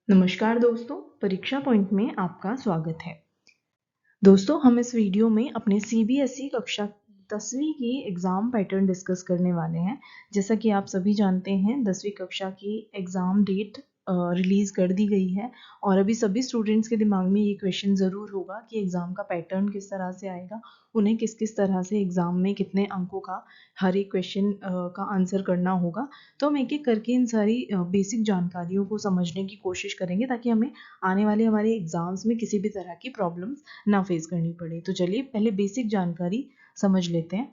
नमस्कार दोस्तों, परीक्षा पॉइंट में आपका स्वागत है। दोस्तों, हम इस वीडियो में अपने सीबीएसई कक्षा 10वीं की एग्ज़ाम पैटर्न डिस्कस करने वाले हैं। जैसा कि आप सभी जानते हैं, 10वीं कक्षा की एग्ज़ाम डेट रिलीज़ कर दी गई है और अभी सभी स्टूडेंट्स के दिमाग में ये क्वेश्चन ज़रूर होगा कि एग्ज़ाम का पैटर्न किस तरह से आएगा, उन्हें किस किस तरह से एग्ज़ाम में कितने अंकों का हर एक क्वेश्चन का आंसर करना होगा। तो हम एक-एक करके इन सारी बेसिक जानकारियों को समझने की कोशिश करेंगे ताकि हमें आने वाले हमारे एग्ज़ाम्स में किसी भी तरह की प्रॉब्लम्स ना फेस करनी पड़े। तो चलिए पहले बेसिक जानकारी समझ लेते हैं।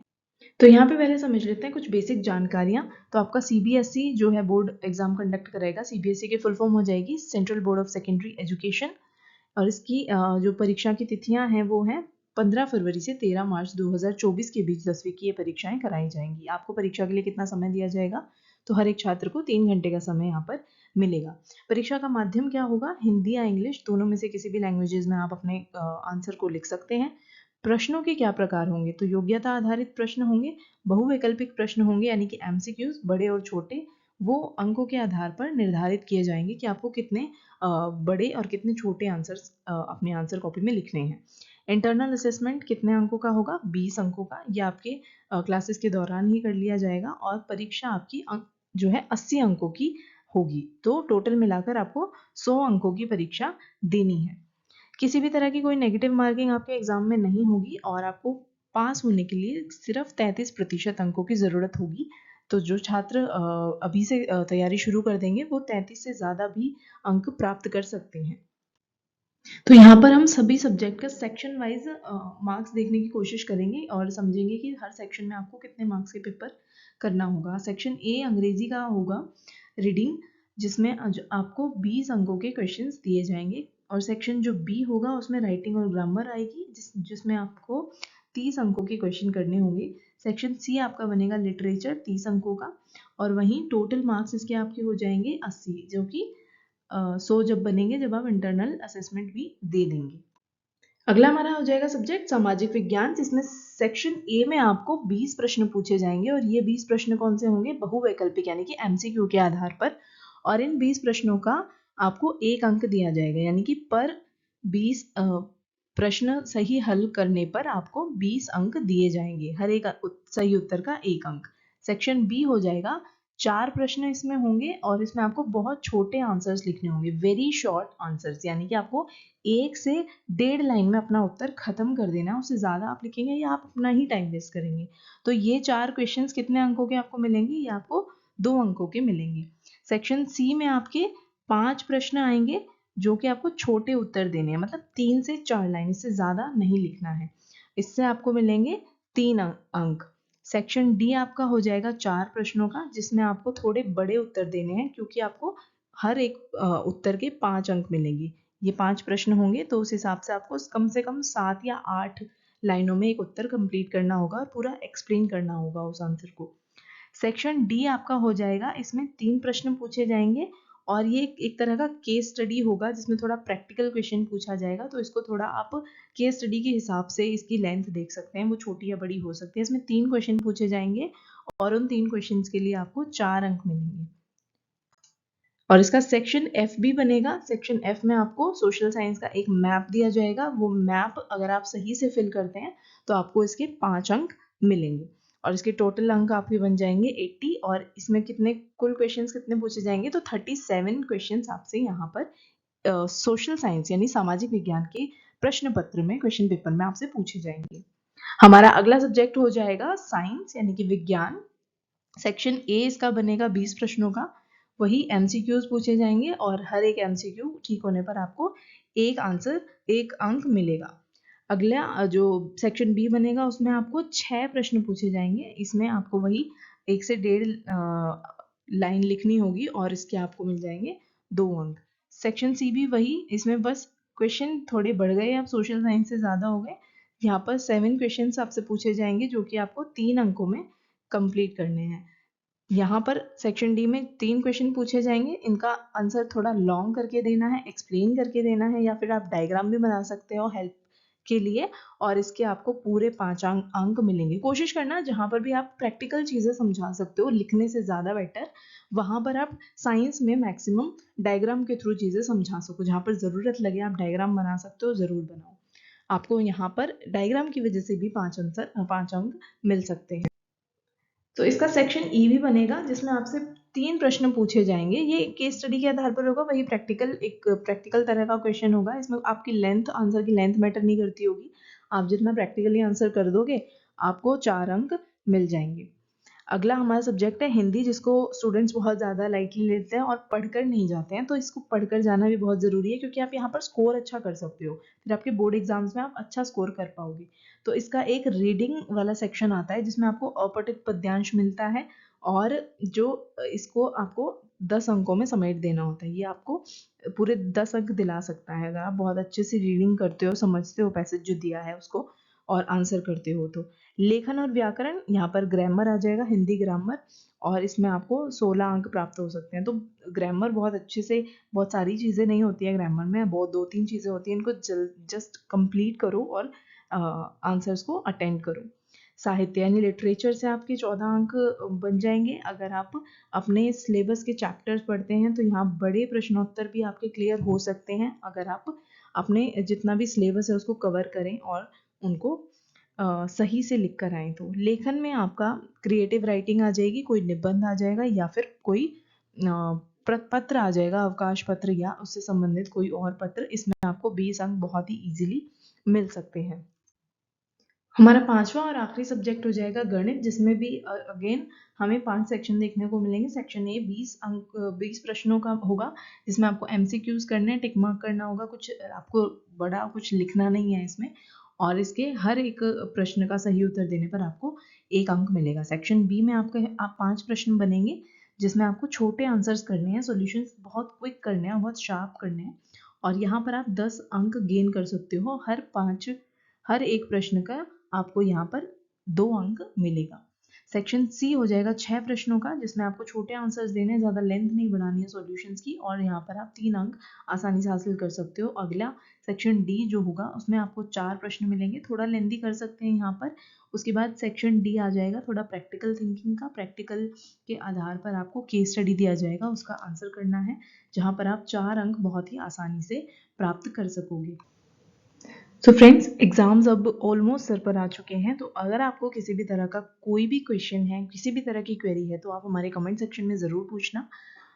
तो यहाँ पे पहले समझ लेते हैं कुछ बेसिक जानकारियाँ। तो आपका सीबीएसई जो है बोर्ड एग्जाम कंडक्ट करेगा। सीबीएसई की फुल फॉर्म हो जाएगी central board of secondary education और इसकी जो परीक्षा की तिथियाँ हैं वो हैं 15 फरवरी से 13 मार्च 2024 के बीच 10वीं की ये परीक्षाएं कराई जाएंगी। आपको परीक्षा के लिए कितना समय दिया जाएगा? तो हर एक छात्र को 3 घंटे का समय यहाँ पर मिलेगा। परीक्षा का माध्यम क्या होगा? हिंदी या इंग्लिश, दोनों में से किसी भी लैंग्वेजेस में आप अपने आंसर को लिख सकते हैं। प्रश्नों के क्या प्रकार होंगे? तो योग्यता आधारित प्रश्न होंगे, बहुवैकल्पिक प्रश्न होंगे यानी कि एमसीक्यूज, बड़े और छोटे, वो अंकों के आधार पर निर्धारित किए जाएंगे कि आपको कितने बड़े और कितने छोटे आंसर्स अपने आंसर कॉपी में लिखने हैं। इंटरनल असेसमेंट कितने अंकों का होगा? 20 अंकों का। ये आपके क्लासेस के दौरान ही कर लिया जाएगा और परीक्षा आपकी जो है 80 अंकों की होगी। तो टोटल मिलाकर आपको 100 अंकों की परीक्षा देनी है। किसी भी तरह की कोई नेगेटिव मार्किंग आपके एग्जाम में नहीं होगी और आपको पास होने के लिए सिर्फ 33% अंकों की ज़रूरत होगी। तो जो छात्र अभी से तैयारी शुरू कर देंगे वो 33 से ज़्यादा भी अंक प्राप्त कर सकते हैं। तो यहाँ पर हम सभी सब्जेक्ट का सेक्शन वाइज मार्क्स देखने की कोशिश करेंगे और समझेंगे कि हर सेक्शन में आपको कितने मार्क्स के पेपर करना होगा। सेक्शन ए अंग्रेजी का होगा रीडिंग, जिसमें आपको 20 अंकों के क्वेश्चंस दिए जाएंगे और सेक्शन जो बी होगा उसमें राइटिंग और ग्रामर आएगी जिसमें आपको 30 अंकों के क्वेश्चन करने होंगे। सेक्शन सी आपका बनेगा लिटरेचर 30 अंकों का और वहीं टोटल मार्क्स इसके आपके हो जाएंगे 80, जो कि 100 जब बनेंगे जब आप इंटरनल असेसमेंट भी दे देंगे। अगला हमारा हो जाएगा सब्जेक्ट सामाजिक विज्ञान, जिसमें सेक्शन ए में आपको 20 प्रश्न पूछे जाएंगे और ये 20 प्रश्न कौन से होंगे? बहुवैकल्पिक यानी कि एमसीक्यू के आधार पर। और इन 20 प्रश्नों का आपको 1 अंक दिया जाएगा यानी कि पर 20 प्रश्न सही हल करने पर आपको 20 अंक दिए जाएंगे। हर एक सही उत्तर का 1 अंक। सेक्शन बी हो जाएगा 4 प्रश्न इसमें होंगे और इसमें आपको बहुत छोटे आंसर्स लिखने होंगे, वेरी शॉर्ट आंसर्स, यानी कि आपको 1 से 1.5 लाइन में अपना उत्तर खत्म कर देना है। उससे ज़्यादा आप लिखेंगे या आप अपना ही टाइम वेस्ट करेंगे। तो ये 4 क्वेश्चंस कितने अंकों के आपको मिलेंगे? ये आपको 2 अंकों के मिलेंगे। सेक्शन सी में आपके 5 प्रश्न आएंगे जो कि आपको छोटे उत्तर देने हैं, मतलब 3 से 4 लाइन, इससे ज़्यादा नहीं लिखना है। इससे आपको मिलेंगे 3 अंक। सेक्शन डी आपका हो जाएगा 4 प्रश्नों का, जिसमें आपको थोड़े बड़े उत्तर देने हैं क्योंकि आपको हर एक उत्तर के 5 अंक मिलेंगे। ये 5 प्रश्न होंगे तो उस हिसाब से आपको कम से कम 7 या 8 लाइनों में एक उत्तर कंप्लीट करना होगा और पूरा एक्सप्लेन करना होगा उस आंसर को। सेक्शन डी आपका हो जाएगा, इसमें 3 प्रश्न पूछे जाएंगे और ये एक तरह का केस स्टडी होगा जिसमें थोड़ा प्रैक्टिकल क्वेश्चन पूछा जाएगा। तो इसको थोड़ा आप केस स्टडी के हिसाब से इसकी लेंथ देख सकते हैं, वो छोटी या बड़ी हो सकती है। इसमें 3 क्वेश्चन पूछे जाएंगे और उन 3 क्वेश्चंस के लिए आपको 4 अंक मिलेंगे। और इसका सेक्शन एफ भी बनेगा। सेक्शन एफ में आपको सोशल साइंस का एक मैप दिया जाएगा। वो मैप अगर आप सही से फिल करते हैं तो आपको इसके 5 अंक मिलेंगे और इसके टोटल अंक आपके बन जाएंगे 80। और इसमें कितने कुल क्वेश्चंस कितने पूछे जाएंगे? तो 37 क्वेश्चंस आपसे यहाँ पर सोशल साइंस यानी सामाजिक विज्ञान के प्रश्न पत्र में, क्वेश्चन पेपर में आपसे पूछे जाएंगे। हमारा अगला सब्जेक्ट हो जाएगा साइंस यानी कि विज्ञान। सेक्शन ए इसका बनेगा 20 प्रश्नों का। वही एमसीक्यूज पूछे जाएंगे और हर एक एमसीक्यू ठीक होने पर आपको एक आंसर, एक अंक मिलेगा। अगला जो सेक्शन बी बनेगा उसमें आपको 6 प्रश्न पूछे जाएंगे। इसमें आपको वही 1 से 1.5 लाइन लिखनी होगी और इसके आपको मिल जाएंगे 2 अंक। सेक्शन सी भी वही, इसमें बस क्वेश्चन थोड़े बढ़ गए, अब सोशल साइंस से ज़्यादा हो गए। यहाँ पर 7 क्वेश्चन आपसे पूछे जाएंगे जो कि आपको 3 अंकों में कंप्लीट करने हैं। यहाँ पर सेक्शन डी में 3 क्वेश्चन पूछे जाएंगे, इनका आंसर थोड़ा लॉन्ग करके देना है, एक्सप्लेन करके देना है, या फिर आप डायग्राम भी बना सकते हो हेल्प के लिए, और इसके आपको पूरे 5 अंक मिलेंगे। कोशिश करना जहाँ पर भी आप प्रैक्टिकल चीज़ें समझा सकते हो लिखने से ज़्यादा बेटर, वहाँ पर आप साइंस में मैक्सिमम डायग्राम के थ्रू चीज़ें समझा सको। जहाँ पर ज़रूरत लगे आप डायग्राम बना सकते हो, ज़रूर बनाओ। आपको यहाँ पर डायग्राम की वजह से भी 5 अंक मिल सकते हैं। तो इसका सेक्शन ई भी बनेगा, जिसमें आपसे 3 प्रश्न पूछे जाएंगे। ये केस स्टडी के आधार पर होगा, वही प्रैक्टिकल तरह का क्वेश्चन होगा। इसमें आपकी लेंथ, आंसर की लेंथ मैटर नहीं करती होगी। आप जितना प्रैक्टिकली आंसर कर दोगे आपको 4 अंक मिल जाएंगे। अगला हमारा सब्जेक्ट है हिंदी, जिसको स्टूडेंट्स बहुत ज़्यादा लाइटली लेते हैं और पढ़कर नहीं जाते हैं। तो इसको पढ़कर जाना भी बहुत ज़रूरी है, क्योंकि आप यहाँ पर स्कोर अच्छा कर सकते हो, फिर आपके बोर्ड एग्जाम्स में आप अच्छा स्कोर कर पाओगे। तो इसका एक रीडिंग वाला सेक्शन आता है, जिसमें आपको अपठित पद्यांश मिलता है, और जो इसको आपको 10 अंकों में समेट देना होता है। ये आपको पूरे 10 अंक दिला सकता है, अगर आप बहुत अच्छे से रीडिंग करते हो, समझते हो पैसेज जो दिया है उसको, और आंसर करते हो। तो लेखन और व्याकरण, यहाँ पर ग्रामर आ जाएगा, हिंदी ग्रामर, और इसमें आपको 16 अंक प्राप्त हो सकते हैं। तो ग्रामर बहुत अच्छे से, बहुत सारी चीज़ें नहीं होती है ग्रामर में, बहुत 2-3 चीज़ें होती हैं, इनको जस्ट कंप्लीट करो और आंसर्स को अटेंड करो। साहित्य यानी लिटरेचर से आपके 14 अंक बन जाएंगे। अगर आप अपने सिलेबस के चैप्टर्स पढ़ते हैं तो यहाँ बड़े प्रश्नोत्तर भी आपके क्लियर हो सकते हैं, अगर आप अपने जितना भी सिलेबस है उसको कवर करें और उनको सही से लिख कर आए। तो लेखन में आपका क्रिएटिव राइटिंग आ जाएगी, कोई निबंध आ जाएगा, या फिर कोई पत्र आ जाएगा, अवकाश पत्र या उससे संबंधित कोई और पत्र। इसमें आपको 20 अंक बहुत ही इजीली मिल सकते हैं। हमारा 5वां और आखिरी सब्जेक्ट हो जाएगा गणित, जिसमें भी अगेन हमें 5 सेक्शन देखने को मिलेंगे। सेक्शन ए 20 प्रश्नों का होगा, जिसमें आपको एमसीक्यूज करने हैं, टिक मार्क करना होगा, कुछ आपको बड़ा कुछ लिखना नहीं है इसमें, और इसके हर एक प्रश्न का सही उत्तर देने पर आपको 1 अंक मिलेगा। सेक्शन बी में आप 5 प्रश्न बनेंगे, जिसमें आपको छोटे आंसर्स करने हैं, सॉल्यूशंस बहुत क्विक करने हैं, बहुत शार्प करने हैं, और यहाँ पर आप 10 अंक गेन कर सकते हो। हर एक प्रश्न का आपको यहाँ पर 2 अंक मिलेगा। सेक्शन सी हो जाएगा 6 प्रश्नों का, जिसमें आपको छोटे आंसर्स देने हैं, ज़्यादा लेंथ नहीं बढ़ानी है सॉल्यूशंस की, और यहाँ पर आप 3 अंक आसानी से हासिल कर सकते हो। अगला सेक्शन डी जो होगा, उसमें आपको 4 प्रश्न मिलेंगे, थोड़ा लेंथी कर सकते हैं यहाँ पर। उसके बाद सेक्शन डी आ जाएगा थोड़ा प्रैक्टिकल थिंकिंग का, प्रैक्टिकल के आधार पर आपको केस स्टडी दिया जाएगा, उसका आंसर करना है, जहाँ पर आप 4 अंक बहुत ही आसानी से प्राप्त कर सकोगे। सो फ्रेंड्स, एग्ज़ाम्स अब ऑलमोस्ट सर पर आ चुके हैं। तो अगर आपको किसी भी तरह का कोई भी क्वेश्चन है, किसी भी तरह की क्वेरी है, तो आप हमारे कमेंट सेक्शन में ज़रूर पूछना,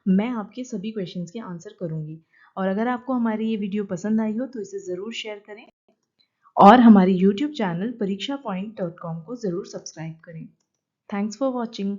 मैं आपके सभी क्वेश्चंस के आंसर करूँगी। और अगर आपको हमारी ये वीडियो पसंद आई हो तो इसे ज़रूर शेयर करें, और हमारे यूट्यूब चैनल parikshapoint.com को ज़रूर सब्सक्राइब करें। Thanks for watching.